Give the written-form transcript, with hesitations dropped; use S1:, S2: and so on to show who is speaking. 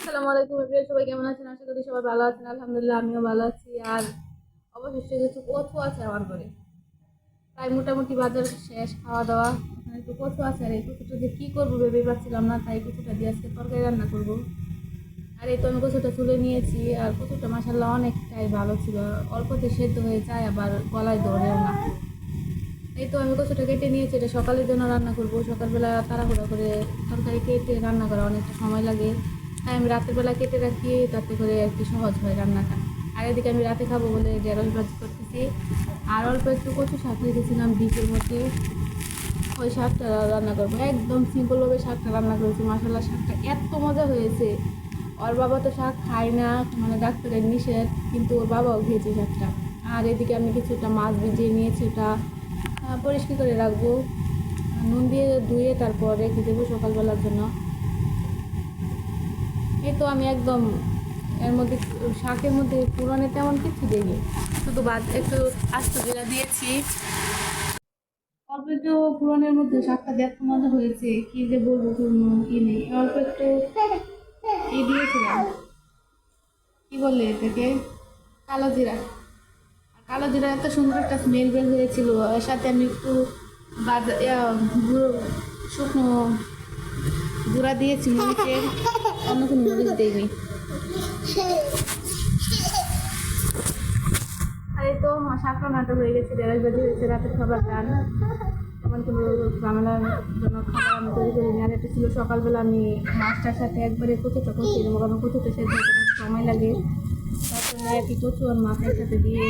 S1: আসসালামু আলাইকুম এভরিওয়ান, সবাই কেমন আছেন? আশা করি সবাই ভালো আছেন। আলহামদুলিল্লাহ আমিও ভালো আছি। আর অবশিষ্ট কিছু কচু আছে আমার ঘরে, তাই মোটামুটি বাজার শেষ, খাওয়া দাওয়া। এখন একটু কচু আছে, আর এই কচুটা দিয়ে কী করবো ভেবে পাচ্ছিলাম না, তাই কচুটা দিয়ে আজকে তরকারি রান্না করবো। আর এই তো আমি কচুটা তুলে নিয়েছি, আর কচুটা মাসাল্লাহ অনেকটাই ভালো ছিল, অল্পতে সেদ্ধ হয়ে যায়, আবার গলায় ধরেও না। এই তো আমি কচুটা কেটে নিয়েছি, এটা সকালের জন্য রান্না করবো। সকালবেলা তাড়াহুড়া করে তরকারি কেটে রান্না করা অনেকটা সময় লাগে, তাই আমি রাতের বেলা কেটে রাখি, তাতে করে আর কি সহজ হয় রান্নাটা। আর এদিকে আমি রাতে খাবো বলে ঢেঁড়স ভাজি করতেছি। আর অল্প একটু কচু শাক রেখেছিলাম ডিপের মধ্যে, ওই শাকটা রান্না করবো। একদম সিম্পলভাবে শাকটা রান্না করেছি, মাসাল্লাহ শাকটা এত মজা হয়েছে। ওর বাবা তো শাক খায় না, মানে ডাক্তারের নিষেধ, কিন্তু ওর বাবাও খেয়েছে শাকটা। আর এদিকে আমি কিছুটা মাছ ভিজিয়ে নিয়েছি, ওটা পরিষ্কার করে রাখবো, নুন দিয়ে ধুয়ে তারপর রেখে দেবো সকালবেলার জন্য। এই তো আমি একদম এর মধ্যে শাকের মধ্যে পুরানে তেমন কিছু দিইনি, শুধু একটু আস্ত জিরা দিয়েছি। অল্প একটু পুরানের মধ্যে শাকটা দেখতে মজা হয়েছে, কি যে বলবো কোনো ই নেই। অল্প একটু দিয়েছিলাম, কি বললে এটাকে, কালো জিরা। কালো জিরা এত সুন্দর একটা স্মেল বের হয়েছিল। এর সাথে আমি একটু শুকনো গুঁড়া দিয়েছি মরিচের, অন্য কোনো মরিচ দিইনি। আর এই তো আমার শাক রান্নাটা হয়ে গেছে, ঢেঁড়স ভাজি হয়েছে, রাতের খাবার ডান। তেমন কোনো ঝামেলার জন্য খাবার আমি তৈরি করিনি। আর এটা ছিল সকালবেলা, আমি মাছটার সাথে একবারে কচুটা কষিয়ে দেবো, কারণ কচুটা সেদ্ধ করতে সময় লাগে, তার জন্য আর কি কচু আর মাছ একসাথে দিয়ে